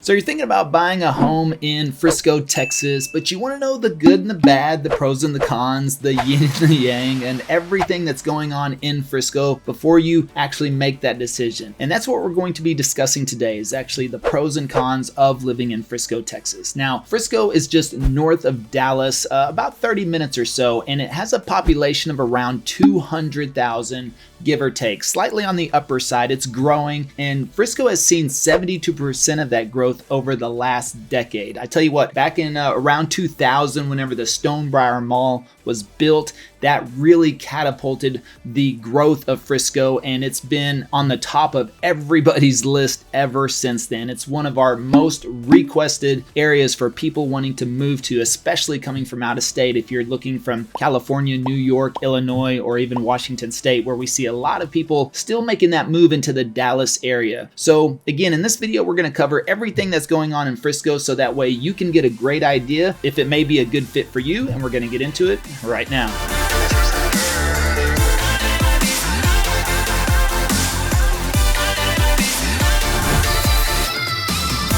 So you're thinking about buying a home in Frisco, Texas, but you want to know the good and the bad, the pros and the cons, the yin and the yang, and everything that's going on in Frisco before you actually make that decision. And that's what we're going to be discussing today, is actually the pros and cons of living in Frisco, Texas. Now, Frisco is just north of Dallas, about 30 minutes or so, and it has a population of around 200,000, give or take, slightly on the upper side. It's growing, and Frisco has seen 72% of that growth over the last decade. I tell you what, back in around 2000, whenever the Stonebriar Mall was built, that really catapulted the growth of Frisco, and it's been on the top of everybody's list ever since then. It's one of our most requested areas for people wanting to move to, especially coming from out of state. If you're looking from California, New York, Illinois, or even Washington State, where we see a lot of people still making that move into the Dallas area. So again, in this video, we're going to cover everything that's going on in Frisco, so that way you can get a great idea if it may be a good fit for you, and we're going to get into it right now.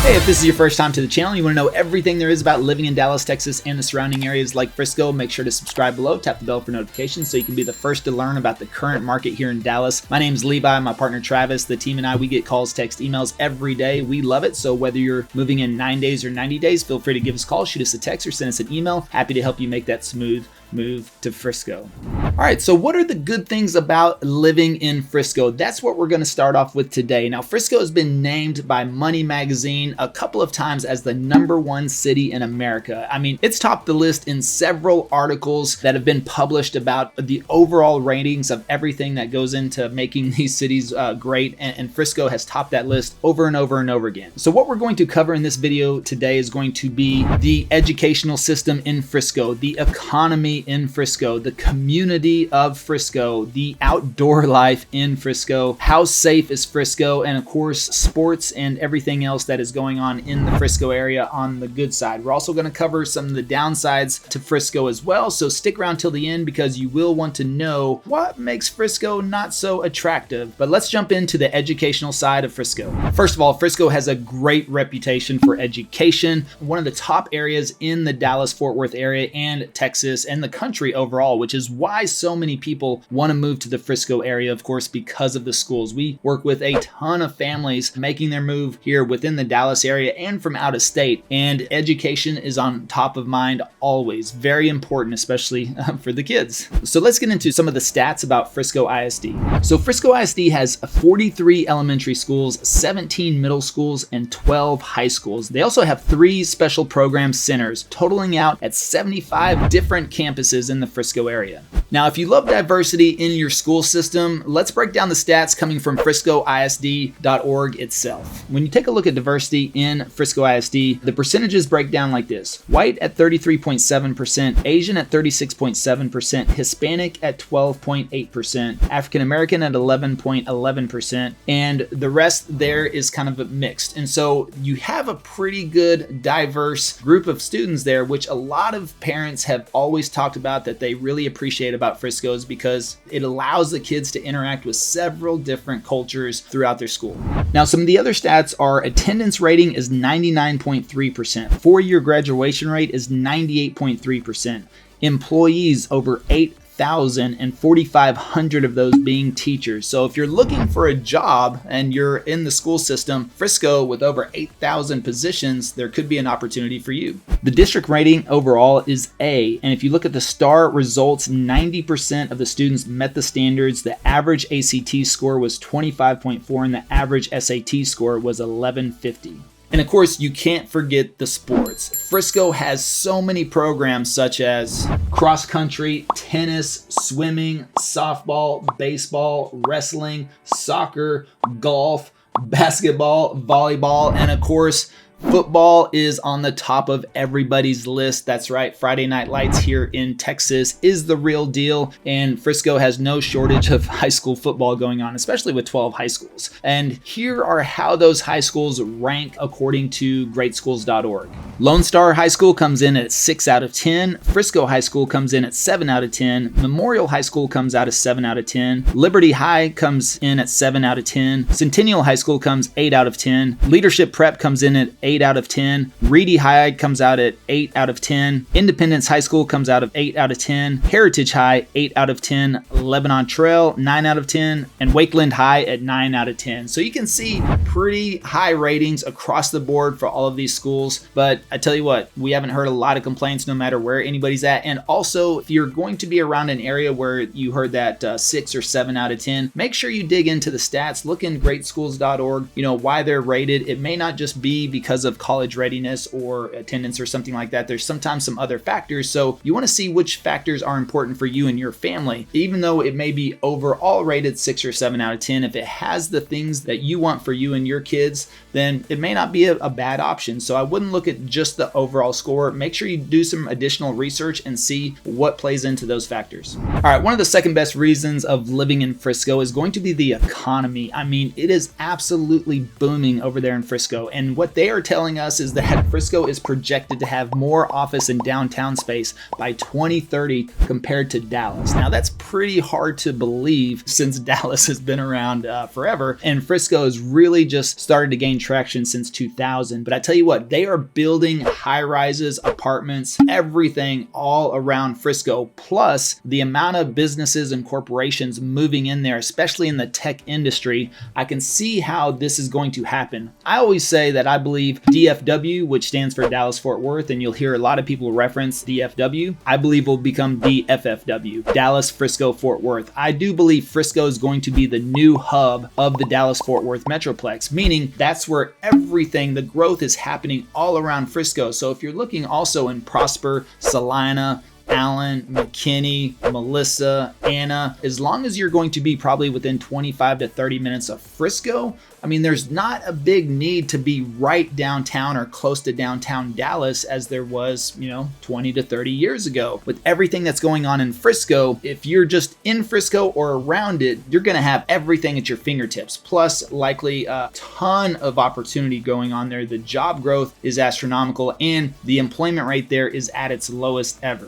Hey, if this is your first time to the channel, you want to know everything there is about living in Dallas, Texas, and the surrounding areas like Frisco, make sure to subscribe below, tap the bell for notifications so you can be the first to learn about the current market here in Dallas. My name's Levi, my partner Travis, the team and I, we get calls, text, emails every day. We love it. So whether you're moving in 9 days or 90 days, feel free to give us a call, shoot us a text, or send us an email. Happy to help you make that smooth move to Frisco. All right, so what are the good things about living in Frisco? That's what we're going to start off with today. Now, Frisco has been named by Money Magazine a couple of times as the #1 city in America. I mean, it's topped the list in several articles that have been published about the overall ratings of everything that goes into making these cities great, and Frisco has topped that list over and over and over again. So what we're going to cover in this video today is going to be the educational system in Frisco, the economy in Frisco, the community of Frisco, the outdoor life in Frisco, how safe is Frisco, and of course, sports and everything else that is going on in the Frisco area on the good side. We're also going to cover some of the downsides to Frisco as well, so stick around till the end because you will want to know what makes Frisco not so attractive. But let's jump into the educational side of Frisco. First of all, Frisco has a great reputation for education, one of the top areas in the Dallas-Fort Worth area and Texas and the country overall, which is why so many people want to move to the Frisco area, of course, because of the schools. We work with a ton of families making their move here within the Dallas area and from out of state, and education is on top of mind always. Very important, especially for the kids. So let's get into some of the stats about Frisco ISD. So Frisco ISD has 43 elementary schools, 17 middle schools, and 12 high schools. They also have 3 special program centers, totaling out at 75 different campuses in the Frisco area. Now, if you love diversity in your school system, let's break down the stats coming from friscoisd.org itself. When you take a look at diversity in Frisco ISD, the percentages break down like this: white at 33.7%, Asian at 36.7%, Hispanic at 12.8%, African American at 11.11%, and the rest there is kind of mixed. And so you have a pretty good diverse group of students there, which a lot of parents have always talked about that they really appreciate about Frisco's, because it allows the kids to interact with several different cultures throughout their school. Now, some of the other stats are attendance rating is 99.3%, 4-year graduation rate is 98.3%, employees over 8,000 and 4,500 of those being teachers. So if you're looking for a job and you're in the school system, Frisco with over 8,000 positions, there could be an opportunity for you. The district rating overall is A, and if you look at the STAR results, 90% of the students met the standards. The average ACT score was 25.4 and the average SAT score was 1150. And of course, you can't forget the sports. Frisco has so many programs such as cross country, tennis, swimming, softball, baseball, wrestling, soccer, golf, basketball, volleyball, and of course, football is on the top of everybody's list. That's right, Friday Night Lights here in Texas is the real deal, and Frisco has no shortage of high school football going on, especially with 12 high schools. And here are how those high schools rank according to greatschools.org. Lone Star High School comes in at 6 out of 10. Frisco High School comes in at 7 out of 10. Memorial High School comes out at 7 out of 10. Liberty High comes in at 7 out of 10. Centennial High School comes 8 out of 10. Leadership Prep comes in at 8 out of 10. Reedy High comes out at 8 out of 10. Independence High School comes out of 8 out of 10. Heritage High, 8 out of 10. Lebanon Trail, 9 out of 10. And Wakeland High at 9 out of 10. So you can see pretty high ratings across the board for all of these schools. But I tell you what, we haven't heard a lot of complaints no matter where anybody's at. And also, if you're going to be around an area where you heard that 6 or 7 out of 10, make sure you dig into the stats. Look in greatschools.org, why they're rated. It may not just be because of college readiness or attendance or something like that. There's sometimes some other factors. So you want to see which factors are important for you and your family. Even though it may be overall rated 6 or 7 out of 10, if it has the things that you want for you and your kids, then it may not be a bad option. So I wouldn't look at just the overall score. Make sure you do some additional research and see what plays into those factors. All right, one of the second best reasons of living in Frisco is going to be the economy. I mean, it is absolutely booming over there in Frisco. And what they are telling us is that Frisco is projected to have more office and downtown space by 2030 compared to Dallas. Now, that's pretty hard to believe since Dallas has been around forever. And Frisco has really just started to gain traction since 2000. But I tell you what, they are building high rises, apartments, everything all around Frisco. Plus, the amount of businesses and corporations moving in there, especially in the tech industry, I can see how this is going to happen. I always say that I believe DFW, which stands for Dallas Fort Worth, and you'll hear a lot of people reference DFW, I believe will become DFFW, Dallas Frisco Fort Worth. I do believe Frisco is going to be the new hub of the Dallas Fort Worth Metroplex, meaning that's where everything, the growth is happening all around Frisco. So if you're looking also in Prosper, Salina, Allen, McKinney, Melissa, Anna, as long as you're going to be probably within 25 to 30 minutes of Frisco, I mean, there's not a big need to be right downtown or close to downtown Dallas as there was, 20 to 30 years ago. With everything that's going on in Frisco, if you're just in Frisco or around it, you're going to have everything at your fingertips. Plus, likely a ton of opportunity going on there. The job growth is astronomical and the employment rate there is at its lowest ever.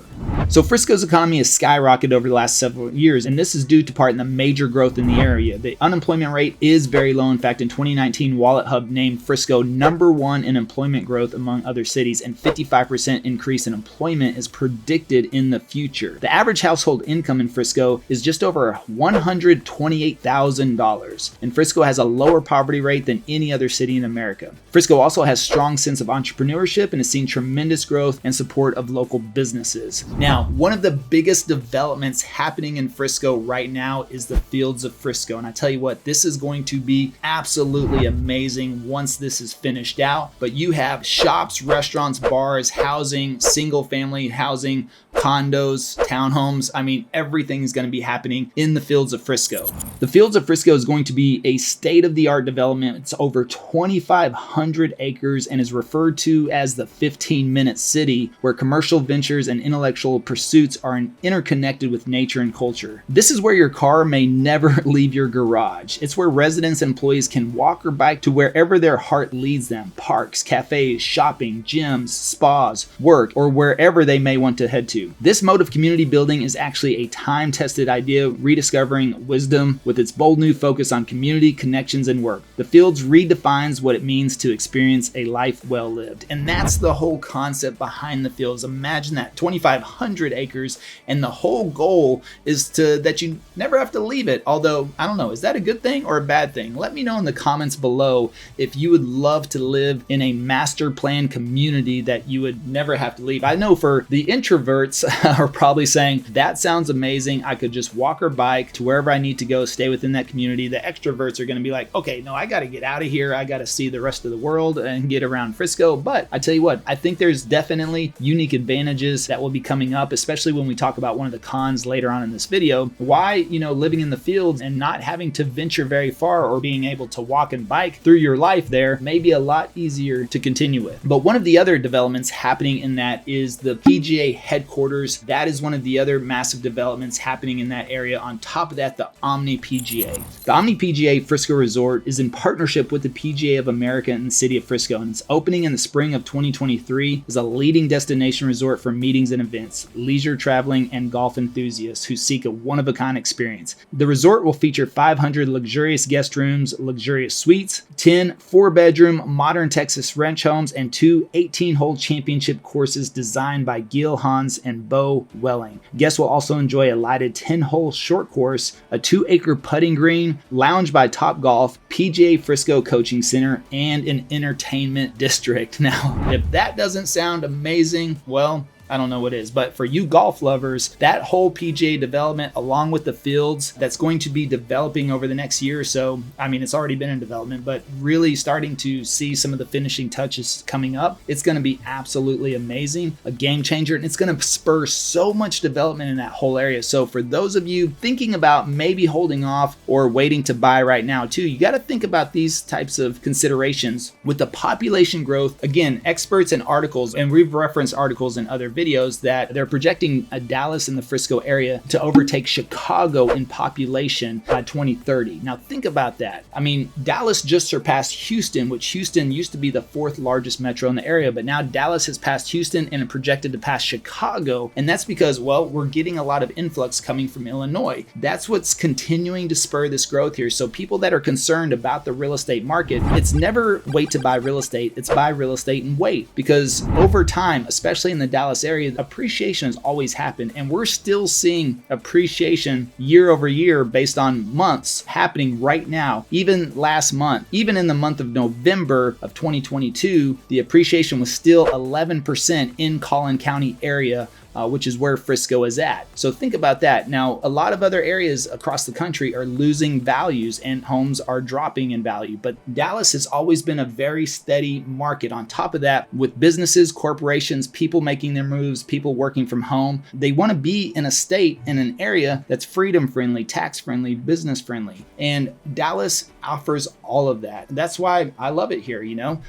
So Frisco's economy has skyrocketed over the last several years, and this is due to part in the major growth in the area. The unemployment rate is very low. In fact, in 2019, Wallet Hub named Frisco #1 in employment growth among other cities, and 55% increase in employment is predicted in the future. The average household income in Frisco is just over $128,000, and Frisco has a lower poverty rate than any other city in America. Frisco also has a strong sense of entrepreneurship and has seen tremendous growth and support of local businesses. Now, one of the biggest developments happening in Frisco right now is the Fields of Frisco. And I tell you what, this is going to be absolutely amazing once this is finished out. But you have shops, restaurants, bars, housing, single family housing, condos, townhomes. I mean, everything is going to be happening in the Fields of Frisco. The Fields of Frisco is going to be a state-of-the-art development. It's over 2,500 acres and is referred to as the 15-minute city, where commercial ventures and intellectual pursuits are interconnected with nature and culture. This is where your car may never leave your garage. It's where residents and employees can walk or bike to wherever their heart leads them. Parks, cafes, shopping, gyms, spas, work, or wherever they may want to head to. This mode of community building is actually a time-tested idea, rediscovering wisdom with its bold new focus on community, connections, and work. The Fields redefines what it means to experience a life well lived. And that's the whole concept behind the Fields. Imagine that, 2,500 acres, and the whole goal is that you never have to leave it. Although, I don't know, is that a good thing or a bad thing? Let me know in the comments below if you would love to live in a master plan community that you would never have to leave. I know for the introverts are probably saying, that sounds amazing. I could just walk or bike to wherever I need to go, stay within that community. The extroverts are going to be like, okay, no, I got to get out of here. I got to see the rest of the world and get around Frisco. But I tell you what, I think there's definitely unique advantages that will be coming up up, especially when we talk about one of the cons later on in this video, why, living in the fields and not having to venture very far or being able to walk and bike through your life there may be a lot easier to continue with. But one of the other developments happening in that is the PGA headquarters. That is one of the other massive developments happening in that area. On top of that, the Omni PGA. The Omni PGA Frisco Resort is in partnership with the PGA of America and the city of Frisco, and it's opening in the spring of 2023 as a leading destination resort for meetings and events, leisure traveling, and golf enthusiasts who seek a one-of-a-kind experience. The resort will feature 500 luxurious guest rooms, luxurious suites, 10 four-bedroom modern Texas ranch homes, and 2 18-hole championship courses designed by Gil Hans and Bo Welling. Guests will also enjoy a lighted 10-hole short course, a 2-acre putting green, lounge by Top Golf, PGA Frisco Coaching Center, and an entertainment district. Now, if that doesn't sound amazing, well, I don't know what is, but for you golf lovers, that whole PGA development along with the fields that's going to be developing over the next year or so, I mean, it's already been in development, but really starting to see some of the finishing touches coming up. It's going to be absolutely amazing, a game changer, and it's going to spur so much development in that whole area. So for those of you thinking about maybe holding off or waiting to buy right now too, you got to think about these types of considerations. With the population growth, again, experts and articles, and we've referenced articles in other videos that they're projecting Dallas and the Frisco area to overtake Chicago in population by 2030. Now think about that. I mean, Dallas just surpassed Houston, which Houston used to be the 4th largest metro in the area, but now Dallas has passed Houston and projected to pass Chicago. And that's because, well, we're getting a lot of influx coming from Illinois. That's what's continuing to spur this growth here. So people that are concerned about the real estate market, it's never wait to buy real estate. It's buy real estate and wait, because over time, especially in the Dallas area, appreciation has always happened, and we're still seeing appreciation year over year based on months happening right now. Even last month, even in the month of November of 2022, the appreciation was still 11% in Collin County area, which is where Frisco is at. So think about that. Now, a lot of other areas across the country are losing values and homes are dropping in value, but Dallas has always been a very steady market. On top of that, with businesses, corporations, people making their moves, people working from home, they want to be in a state, in an area that's freedom friendly, tax friendly, business friendly. And Dallas offers all of that. That's why I love it here,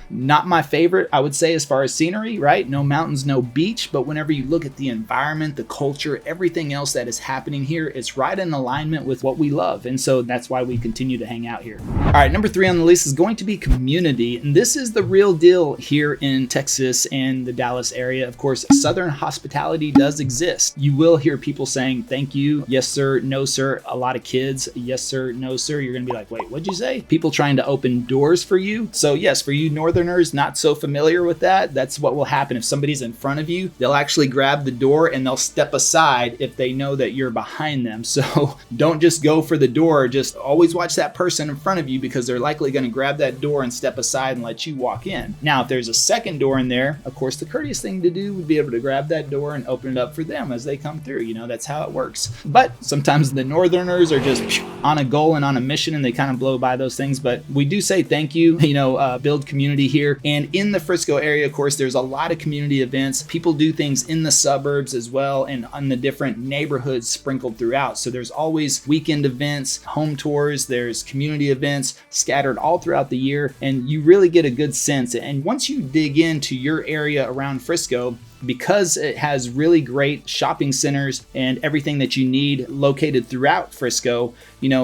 Not my favorite, I would say, as far as scenery, right? No mountains, no beach, but whenever you look at the environment, the culture, everything else that is happening here, it's right in alignment with what we love. And so that's why we continue to hang out here. All right, number 3 on the list is going to be community. And this is the real deal here in Texas and the Dallas area. Of course, Southern hospitality does exist. You will hear people saying, thank you, yes, sir, no, sir. A lot of kids, yes, sir, no, sir. You're going to be like, wait, what'd you say? People trying to open doors for you. So yes, for you Northerners not so familiar with that, that's what will happen. If somebody's in front of you, they'll actually grab the door and they'll step aside if they know that you're behind them. So don't just go for the door. Just always watch that person in front of you, because they're likely going to grab that door and step aside and let you walk in. Now, if there's a second door in there, of course, the courteous thing to do would be able to grab that door and open it up for them as they come through. That's how it works. But sometimes the Northerners are just on a goal and on a mission, and they kind of blow by those things. But we do say thank you, build community here. And in the Frisco area, of course, there's a lot of community events. People do things in the suburbs as well, and on the different neighborhoods sprinkled throughout. So there's always weekend events, home tours, there's community events scattered all throughout the year, and you really get a good sense. And once you dig into your area around Frisco, because it has really great shopping centers and everything that you need located throughout Frisco,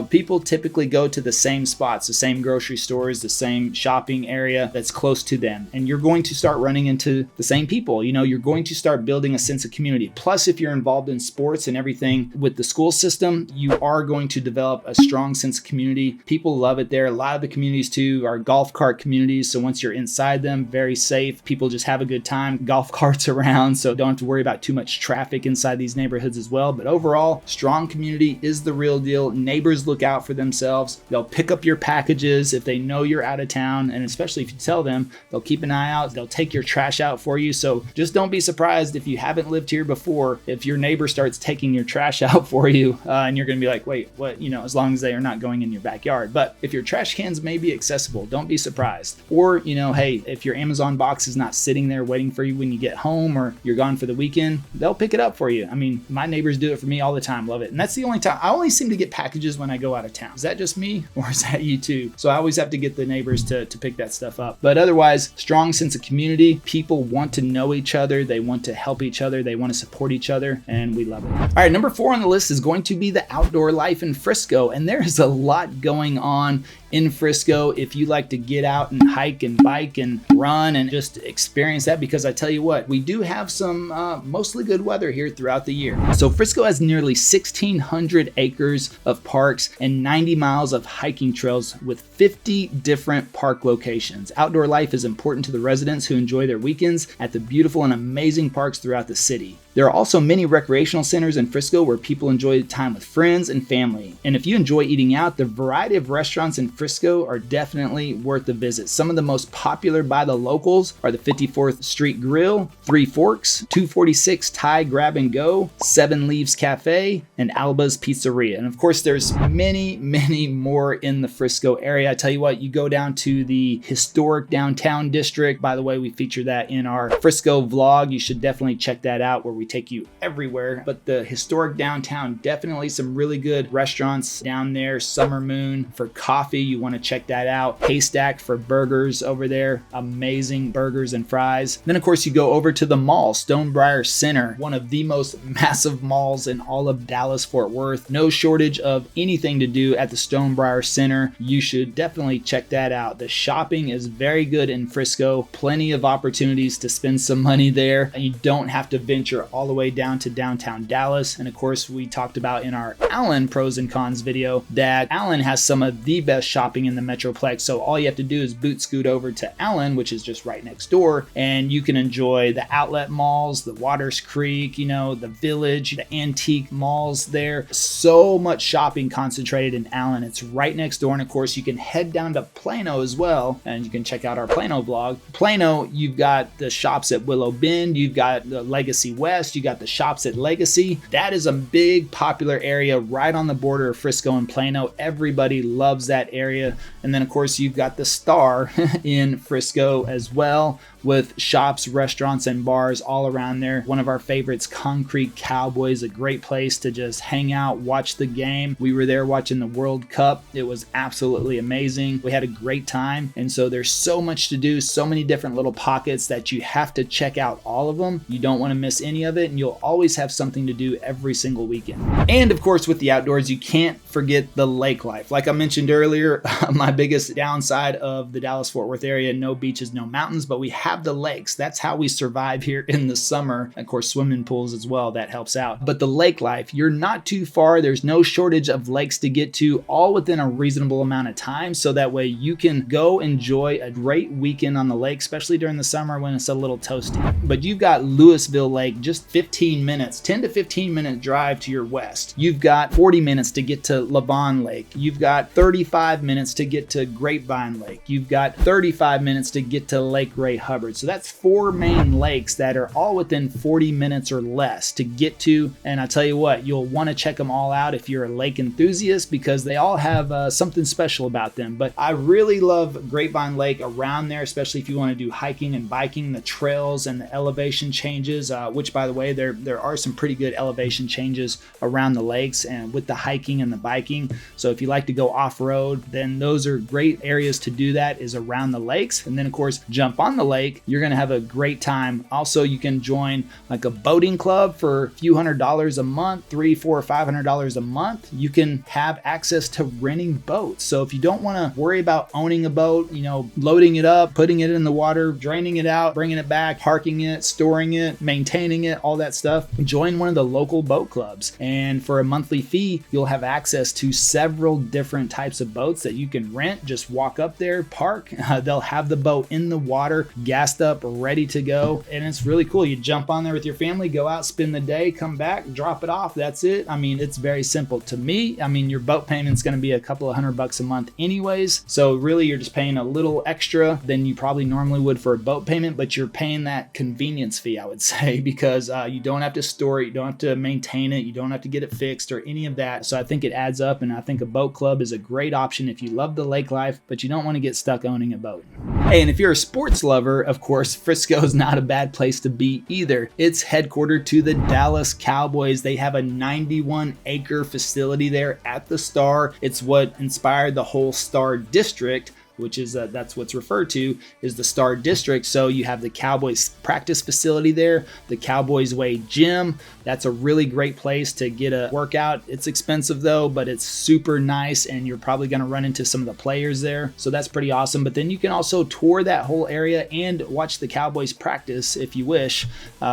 people typically go to the same spots, the same grocery stores, the same shopping area that's close to them. And you're going to start running into the same people. You're going to start building a sense of community. Plus, if you're involved in sports and everything with the school system, you are going to develop a strong sense of community. People love it there. A lot of the communities too are golf cart communities. So once you're inside them, very safe. People just have a good time. Golf carts around, so don't have to worry about too much traffic inside these neighborhoods as well. But overall, strong community is the real deal. Neighbors look out for themselves. They'll pick up your packages if they know you're out of town, and especially if you tell them, they'll keep an eye out. They'll take your trash out for you. So just don't be surprised if you haven't lived here before, if your neighbor starts taking your trash out for you, and you're going to be like, wait, what? As long as they are not going in your backyard. But if your trash cans may be accessible, don't be surprised. Or, hey, if your Amazon box is not sitting there waiting for you when you get home, or you're gone for the weekend, they'll pick it up for you. I mean, my neighbors do it for me all the time. Love it. And that's the only time. I only seem to get packages when I go out of town. Is that just me or is that you too? So I always have to get the neighbors to pick that stuff up. But otherwise, strong sense of community. People want to know each other. They want to help each other. They want to support each other, and we love it. All right, number 4 on the list is going to be the outdoor life in Frisco. And there is a lot going on in Frisco if you like to get out and hike and bike and run and just experience that, because I tell you what, we do have some mostly good weather here throughout the year. So Frisco has nearly 1,600 acres of parks and 90 miles of hiking trails with 50 different park locations. Outdoor life is important to the residents who enjoy their weekends at the beautiful and amazing parks throughout the city. There are also many recreational centers in Frisco where people enjoy time with friends and family. And if you enjoy eating out, the variety of restaurants in Frisco are definitely worth a visit. Some of the most popular by the locals are the 54th Street Grill, Three Forks, 246 Thai Grab and Go, Seven Leaves Cafe, and Alba's Pizzeria. And of course, there's many more in the Frisco area. I tell you what, you go down to the historic downtown district. By the way, we feature that in our Frisco vlog. You should definitely check that out, where we take you everywhere. But the historic downtown, definitely some really good restaurants down there. Summer Moon for coffee, you want to check that out. Haystack for burgers over there, amazing burgers and fries. Then of course you go over to the mall, Stonebriar Center, one of the most massive malls in all of Dallas-Fort Worth. No shortage of anything to do at the Stonebriar Center. You should definitely check that out. The shopping is very good in Frisco. Plenty of opportunities to spend some money there, and you don't have to venture all the way down to downtown Dallas. And of course, we talked about in our Allen pros and cons video that Allen has some of the best shopping in the Metroplex. So all you have to do is boot scoot over to Allen, which is just right next door, and you can enjoy the outlet malls, the Waters Creek, the Village, the antique malls there. So much shopping concentrated in Allen. It's right next door. And of course, you can head down to Plano as well, and you can check out our Plano vlog. Plano, you've got the shops at Willow Bend, you've got the Legacy West, you got the shops at Legacy. That is a big popular area right on the border of Frisco and Plano. Everybody loves that area. And then of course you've got the Star in Frisco as well, with shops, restaurants, and bars all around there. One of our favorites, Concrete Cowboys, a great place to just hang out, watch the game. We were there watching the World Cup. It was absolutely amazing. We had a great time. And so there's so much to do, so many different little pockets that you have to check out all of them. You don't want to miss any of it, and you'll always have something to do every single weekend. And of course, with the outdoors, you can't forget the lake life. Like I mentioned earlier, my biggest downside of the Dallas-Fort Worth area, no beaches, no mountains, but we have the lakes. That's how we survive here in the summer. Of course, swimming pools as well, that helps out. But the lake life, you're not too far. There's no shortage of lakes to get to, all within a reasonable amount of time. So that way you can go enjoy a great weekend on the lake, especially during the summer when it's a little toasty. But you've got Louisville Lake, just 15 minutes, 10 to 15 minute drive to your west. You've got 40 minutes to get to Lavon Lake. You've got 35 minutes to get to Grapevine Lake. You've got 35 minutes to get to Lake Ray Hubbard. So that's 4 main lakes that are all within 40 minutes or less to get to. And I tell you what, you'll want to check them all out if you're a lake enthusiast, because they all have something special about them. But I really love Grapevine Lake around there, especially if you want to do hiking and biking, the trails and the elevation changes, which by the way, there are some pretty good elevation changes around the lakes and with the hiking and the biking. So if you like to go off-road, then those are great areas to do that, is around the lakes. And then of course, jump on the lake. You're going to have a great time. Also, you can join like a boating club for a few $100s a month, $300, $400, $500 a month. You can have access to renting boats. So if you don't want to worry about owning a boat, loading it up, putting it in the water, draining it out, bringing it back, parking it, storing it, maintaining it, all that stuff, join one of the local boat clubs. And for a monthly fee, you'll have access to several different types of boats that you can rent. Just walk up there, park. They'll have the boat in the water, gassed up, ready to go. And it's really cool. You jump on there with your family, go out, spend the day, come back, drop it off. That's it. I mean, it's very simple. To me, your boat payment's going to be a couple of $100 a month anyways. So really, you're just paying a little extra than you probably normally would for a boat payment, but you're paying that convenience fee, I would say, because you don't have to store it, you don't have to maintain it, you don't have to get it fixed or any of that. So I think it adds up, and I think a boat club is a great option if you love the lake life, but you don't want to get stuck owning a boat. Hey, and if you're a sports lover, of course, Frisco is not a bad place to be either. It's headquartered to the Dallas Cowboys. They have a 91-acre facility there at the Star. It's what inspired the whole Star District, which is that's what's referred to is the Star District. So you have the Cowboys practice facility there, the Cowboys Way gym. That's a really great place to get a workout. It's expensive though, but it's super nice, and you're probably going to run into some of the players there. So that's pretty awesome. But then you can also tour that whole area and watch the Cowboys practice if you wish,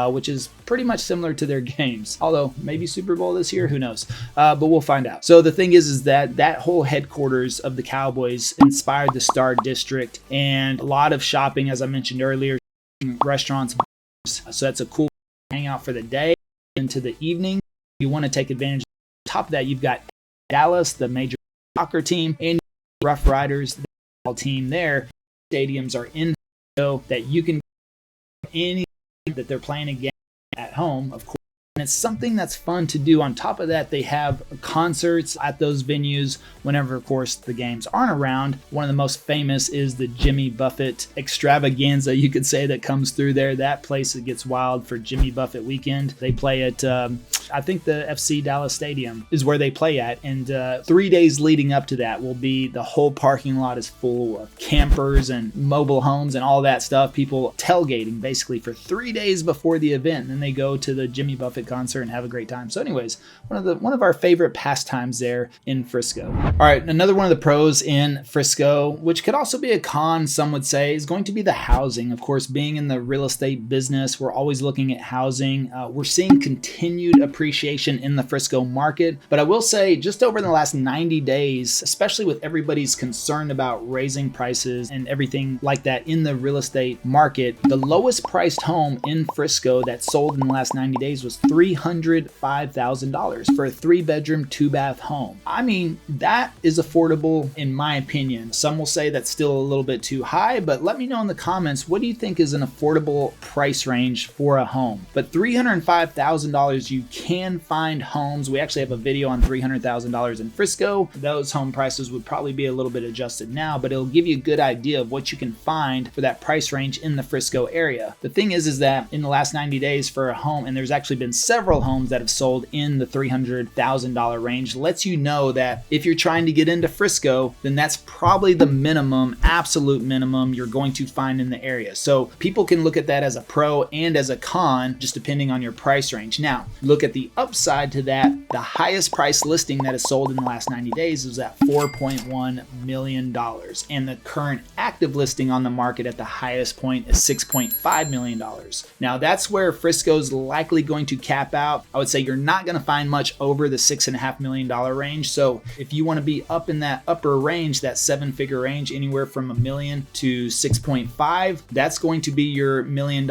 which is pretty much similar to their games. Although maybe Super Bowl this year, who knows? But we'll find out. So the thing is that whole headquarters of the Cowboys inspired the Star District, and a lot of shopping, as I mentioned earlier, restaurants. So that's a cool hangout for the day into the evening. You want to take advantage. On top of that, you've got Dallas, the major soccer team, and Rough Riders, the football team there. Stadiums are in so that you can any that they're playing again at home, of course. And it's something that's fun to do. On top of that, they have concerts at those venues whenever, of course, the games aren't around. One of the most famous is the Jimmy Buffett extravaganza, you could say, that comes through there. That place, it gets wild for Jimmy Buffett weekend. They play at, I think the FC Dallas Stadium is where they play at. And 3 days leading up to that will be the whole parking lot is full of campers and mobile homes and all that stuff. People tailgating basically for 3 days before the event. And then they go to the Jimmy Buffett concert and have a great time. So anyways, one of our favorite pastimes there in Frisco. All right, another one of the pros in Frisco, which could also be a con, some would say, is going to be the housing. Of course, being in the real estate business, we're always looking at housing. We're seeing continued appreciation in the Frisco market, but I will say just over the last 90 days, especially with everybody's concerned about raising prices and everything like that in the real estate market, the lowest priced home in Frisco that sold in the last 90 days was $305,000 for a 3-bedroom, 2-bath home. I mean, that is affordable in my opinion. Some will say that's still a little bit too high, but let me know in the comments, what do you think is an affordable price range for a home? But $305,000, you can find homes. We actually have a video on $300,000 in Frisco. Those home prices would probably be a little bit adjusted now, but it'll give you a good idea of what you can find for that price range in the Frisco area. The thing is that in the last 90 days for a home, and there's actually been several homes that have sold in the $300,000 range, lets you know that if you're trying to get into Frisco, then that's probably the minimum, absolute minimum you're going to find in the area. So people can look at that as a pro and as a con, just depending on your price range. Now, look at the upside to that. The highest price listing that has sold in the last 90 days is at $4.1 million. And the current active listing on the market at the highest point is $6.5 million. Now, that's where Frisco's likely going to cap out. I would say you're not going to find much over the $6.5 million range. So if you want to be up in that upper range, that 7-figure range, anywhere from $1 million to 6.5, that's going to be your $1 million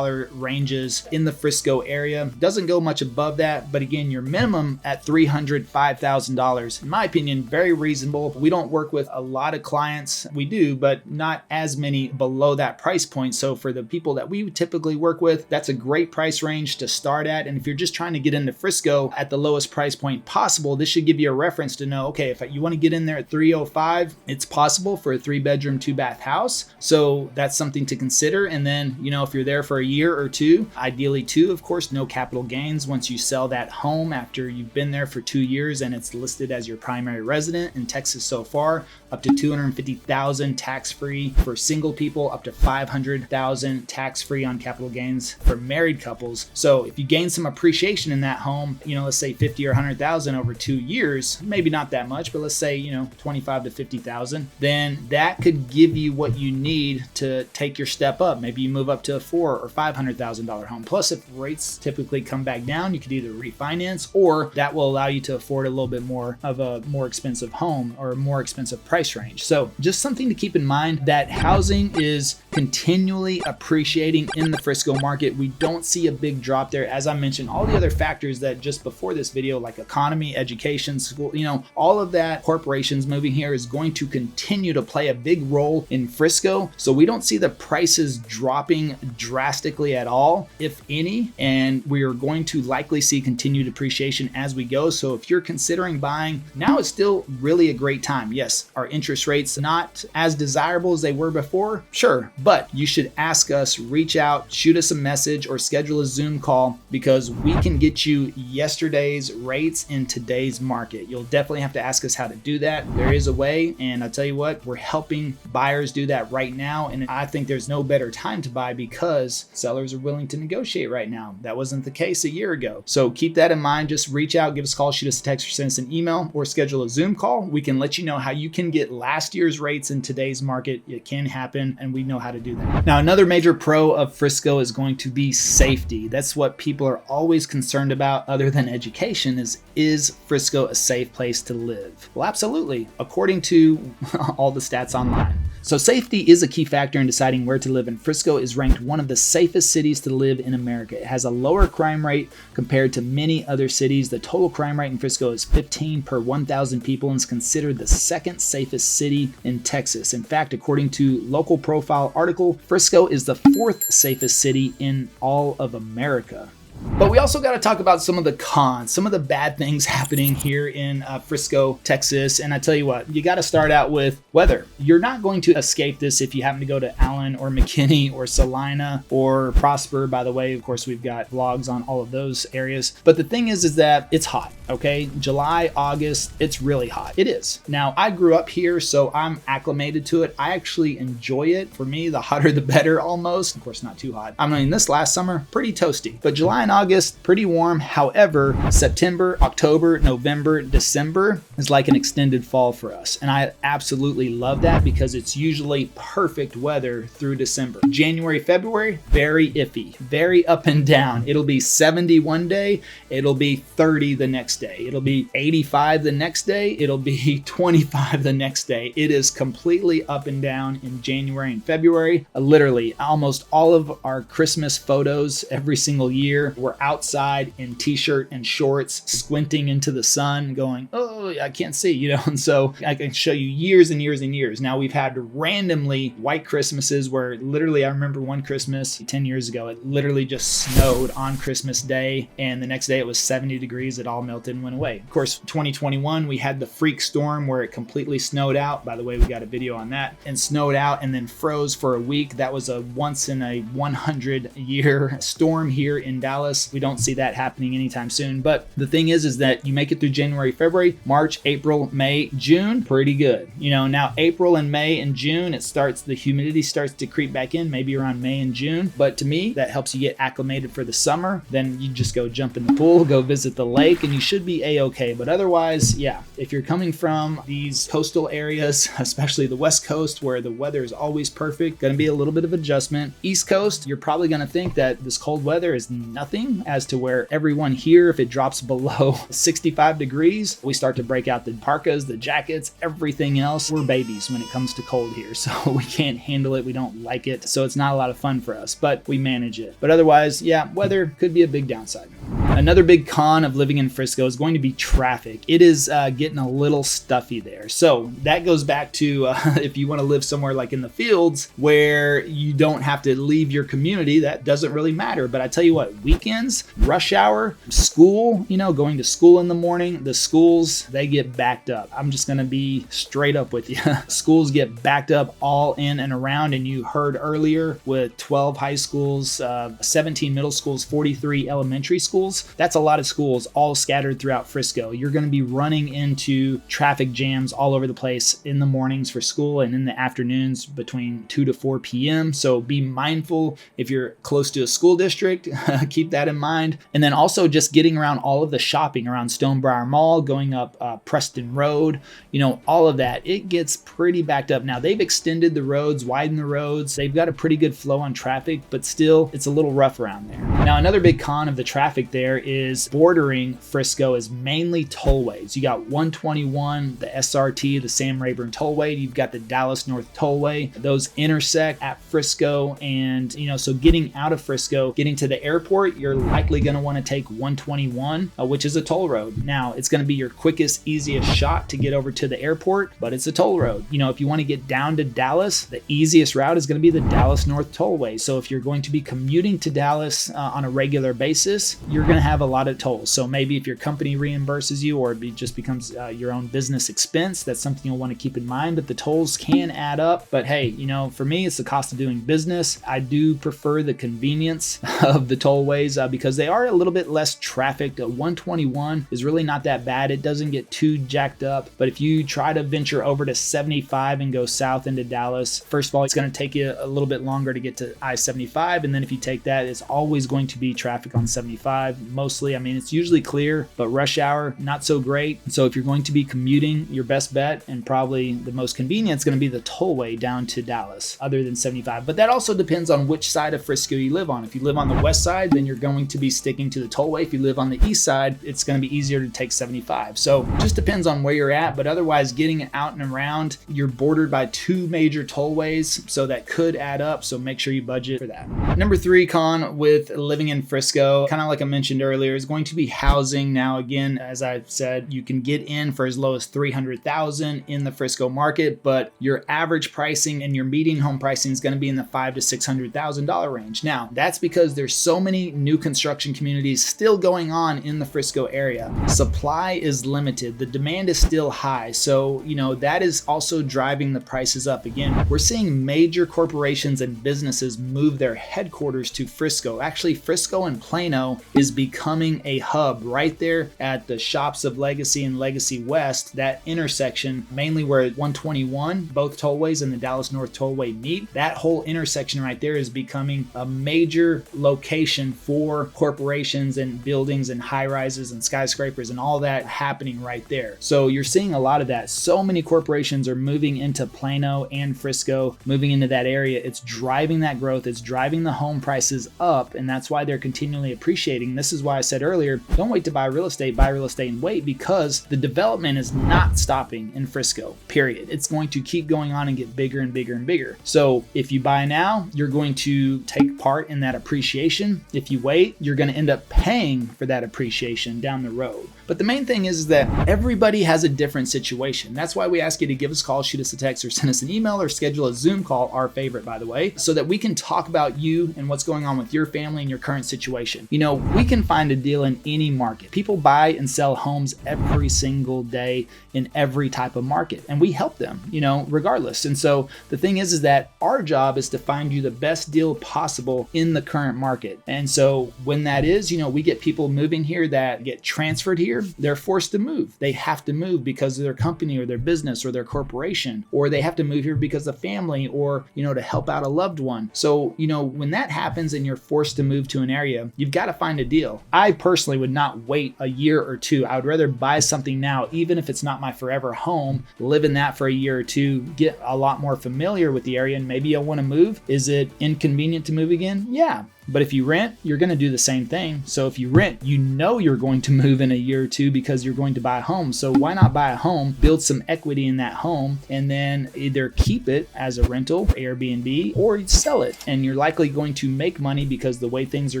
ranges in the Frisco area. Doesn't go much above that, but again, your minimum at $305,000, in my opinion, very reasonable. We don't work with a lot of clients. We do, but not as many below that price point. So for the people that we typically work with, that's a great price range to start at. And if you're just trying to get into Frisco at the lowest price point possible, this should give you a reference to know, okay, if you want to get in there at $305, it's possible for a 3-bedroom, 2-bath house. So that's something to consider. And then, if you're there for a year or two, ideally 2, of course, no capital gains once you sell that home after you've been there for 2 years and it's listed as your primary resident in Texas so far, up to $250,000 tax-free for single people, up to $500,000 tax-free on capital gains for married couples. So if you gain some appreciation in that home, let's say 50 or 100,000 over 2 years, maybe not that much, but let's say, 25 to 50,000, then that could give you what you need to take your step up. Maybe you move up to a $400,000 or $500,000 home. Plus, if rates typically come back down, you could either refinance, or that will allow you to afford a little bit more of a more expensive home or a more expensive price range. So just something to keep in mind, that housing is continually appreciating in the Frisco market. We don't see a big drop there. As I mentioned, all the other factors that just before this video, like economy, education, school, all of that, corporations moving here is going to continue to play a big role in Frisco. So we don't see the prices dropping drastically at all, if any, and we are going to likely see continued appreciation as we go. So if you're considering buying, now is still really a great time. Yes, our interest rates not as desirable as they were before, sure, But you should ask us, reach out, shoot us a message, or schedule a Zoom call, because we can get you yesterday's rates in today's market. You'll definitely have to ask us how to do that. There is a way, and I'll tell you what, we're helping buyers do that right now. And I think there's no better time to buy because sellers are willing to negotiate right now. That wasn't the case a year ago. So keep that in mind. Just reach out, give us a call, shoot us a text, or send us an email, or schedule a Zoom call. We can let you know how you can get last year's rates in today's market. It can happen, and we know how to do that. Now, another major pro of Frisco is going to be safety. That's what people are always concerned about, other than education, is Frisco a safe place to live? Well, absolutely, according to all the stats online. So safety is a key factor in deciding where to live, and Frisco is ranked one of the safest cities to live in America. It has a lower crime rate compared to many other cities. The total crime rate in Frisco is 15 per 1,000 people and is considered the second safest city in Texas. In fact, according to Local Profile article, Frisco is the fourth safest city in all of America. But we also got to talk about some of the cons, some of the bad things happening here in Frisco, Texas. And I tell you what, you got to start out with weather. You're not going to escape this if you happen to go to Allen or McKinney or Salina or Prosper. By the way, of course, we've got vlogs on all of those areas. But the thing is that it's hot, okay? July, August, it's really hot. It is. Now, I grew up here, so I'm acclimated to it. I actually enjoy it. For me, the hotter, the better almost. Of course, not too hot. I mean, this last summer, pretty toasty. But July and August, pretty warm. However, September, October, November, December is like an extended fall for us. And I absolutely love that because it's usually perfect weather through December. January, February, very iffy, very up and down. It'll be 70 one day. It'll be 30 the next day. It'll be 85 the next day. It'll be 25 the next day. It is completely up and down in January and February. Literally, almost all of our Christmas photos every single year, we're outside in t-shirt and shorts, squinting into the sun, going, oh, I can't see, you know? And so I can show you years and years and years. Now, we've had randomly white Christmases where literally, I remember one Christmas 10 years ago, it literally just snowed on Christmas Day. And the next day it was 70 degrees. It all melted and went away. Of course, 2021, we had the freak storm where it completely snowed out. By the way, we got a video on that, and snowed out and then froze for a week. That was a once in a 100 year storm here in Dallas. We don't see that happening anytime soon. But the thing is that you make it through January, February, March, April, May, June, pretty good. You know, now April and May and June, the humidity starts to creep back in, maybe around May and June. But to me, that helps you get acclimated for the summer. Then you just go jump in the pool, go visit the lake, and you should be a-okay. But otherwise, yeah, if you're coming from these coastal areas, especially the West Coast where the weather is always perfect, going to be a little bit of adjustment. East Coast, you're probably going to think that this cold weather is nothing as to where everyone here, if it drops below 65 degrees, we start to break out the parkas, the jackets, everything else. We're babies when it comes to cold here, so we can't handle it. We don't like it, so it's not a lot of fun for us, but we manage it. But otherwise, yeah, weather could be a big downside. Another big con of living in Frisco is going to be traffic. It is getting a little stuffy there. So that goes back to if you want to live somewhere like in the fields where you don't have to leave your community, that doesn't really matter. But I tell you what, weekends, rush hour, school, you know, going to school in the morning, the schools, they get backed up. I'm just going to be straight up with you. Schools get backed up all in and around. And you heard earlier with 12 high schools, 17 middle schools, 43 elementary schools. That's a lot of schools all scattered throughout Frisco. You're going to be running into traffic jams all over the place in the mornings for school and in the afternoons between 2 to 4 p.m. So be mindful if you're close to a school district, keep that in mind. And then also just getting around all of the shopping around Stonebriar Mall, going up Preston Road, you know, all of that, it gets pretty backed up. Now they've extended the roads, widened the roads. They've got a pretty good flow on traffic, but still it's a little rough around there. Now another big con of the traffic there is bordering Frisco is mainly tollways. You got 121, the SRT, the Sam Rayburn Tollway. You've got the Dallas North Tollway. Those intersect at Frisco, and you know, so getting out of Frisco, getting to the airport, you're likely going to want to take 121, which is a toll road. Now it's going to be your quickest, easiest shot to get over to the airport, but it's a toll road. You know, if you want to get down to Dallas, the easiest route is going to be the Dallas North Tollway. So if you're going to be commuting to Dallas on a regular basis, you're going to have a lot of tolls. So maybe if your company reimburses you, or it just becomes your own business expense, that's something you'll want to keep in mind. But the tolls can add up. But hey, for me, it's the cost of doing business. I do prefer the convenience of the tollways because they are a little bit less trafficked. 121 is really not that bad. It doesn't get too jacked up. But if you try to venture over to 75 and go south into Dallas, first of all, it's going to take you a little bit longer to get to I-75. And then if you take that, it's always going to be traffic on 75. Mostly, I mean, it's usually clear, but rush hour, not so great. So if you're going to be commuting, your best bet and probably the most convenient is going to be the tollway down to Dallas, other than 75. But that also depends on which side of Frisco you live on. If you live on the west side, then you're going to be sticking to the tollway. If you live on the east side, it's going to be easier to take 75. So it just depends on where you're at. But otherwise, getting out and around, you're bordered by 2 major tollways, so that could add up. So make sure you budget for that. Number 3 con with living in Frisco, kind of like I mentioned earlier, is going to be housing. Now, again, as I've said, you can get in for as low as $300,000 in the Frisco market, but your average pricing and your median home pricing is going to be in the $500,000 to $600,000 range. Now, that's because there's so many new construction communities still going on in the Frisco area. Supply is limited. The demand is still high. So, that is also driving the prices up. Again, we're seeing major corporations and businesses move their headquarters to Frisco. Actually, Frisco and Plano is becoming a hub right there at the Shops of Legacy and Legacy West, that intersection, mainly where 121, both tollways and the Dallas North Tollway meet. That whole intersection right there is becoming a major location for corporations and buildings and high rises and skyscrapers and all that happening right there. So you're seeing a lot of that. So many corporations are moving into Plano and Frisco, moving into that area. It's driving that growth. It's driving the home prices up, and that's why they're continually appreciating. This is why I said earlier, don't wait to buy real estate and wait, because the development is not stopping in Frisco, period. It's going to keep going on and get bigger and bigger and bigger. So if you buy now, you're going to take part in that appreciation. If you wait, you're going to end up paying for that appreciation down the road. But the main thing is that everybody has a different situation. That's why we ask you to give us a call, shoot us a text, or send us an email, or schedule a Zoom call, our favorite, by the way, so that we can talk about you and what's going on with your family and your current situation. We can find a deal in any market. People buy and sell homes every single day in every type of market, and we help them, regardless. And so the thing is that our job is to find you the best deal possible in the current market. And so when that is, we get people moving here that get transferred here. They're forced to move. They have to move because of their company or their business or their corporation, or they have to move here because of family or, to help out a loved one. So, when that happens and you're forced to move to an area, you've got to find a deal. I personally would not wait a year or two. I would rather buy something now, even if it's not my forever home, live in that for a year or two, get a lot more familiar with the area, and maybe I want to move. Is it inconvenient to move again? Yeah. But if you rent, you're going to do the same thing. So if you rent, you're going to move in a year or two because you're going to buy a home. So why not buy a home, build some equity in that home, and then either keep it as a rental, Airbnb, or sell it. And you're likely going to make money because the way things are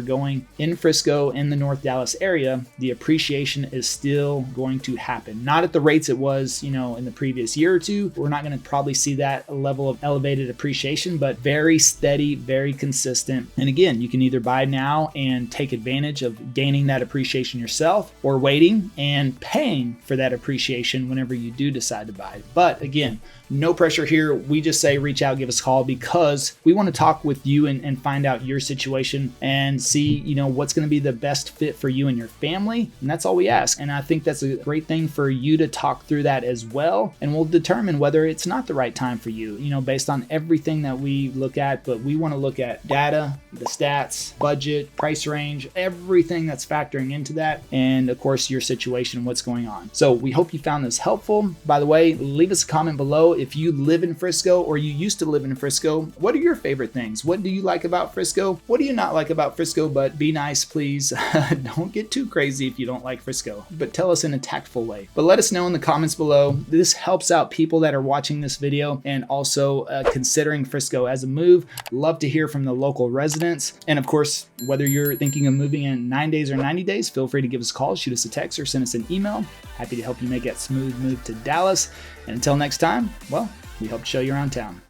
going in Frisco, in the North Dallas area, the appreciation is still going to happen. Not at the rates it was, in the previous year or two. We're not going to probably see that level of elevated appreciation, but very steady, very consistent. And again, you can either buy now and take advantage of gaining that appreciation yourself, or waiting and paying for that appreciation whenever you do decide to buy. But again, no pressure here. We just say reach out, give us a call, because we want to talk with you and find out your situation and see, what's going to be the best fit for you and your family. And that's all we ask. And I think that's a great thing for you to talk through that as well. And we'll determine whether it's not the right time for you, based on everything that we look at. But we want to look at data, the stats, budget, price range, everything that's factoring into that. And of course, your situation, what's going on. So we hope you found this helpful. By the way, leave us a comment below. If you live in Frisco or you used to live in Frisco, what are your favorite things? What do you like about Frisco? What do you not like about Frisco? But be nice, please. Don't get too crazy if you don't like Frisco, but tell us in a tactful way. But let us know in the comments below. This helps out people that are watching this video and also considering Frisco as a move. Love to hear from the local residents. And of course, whether you're thinking of moving in 9 days or 90 days, feel free to give us a call, shoot us a text, or send us an email. Happy to help you make that smooth move to Dallas. And until next time, well, we hope to show you around town.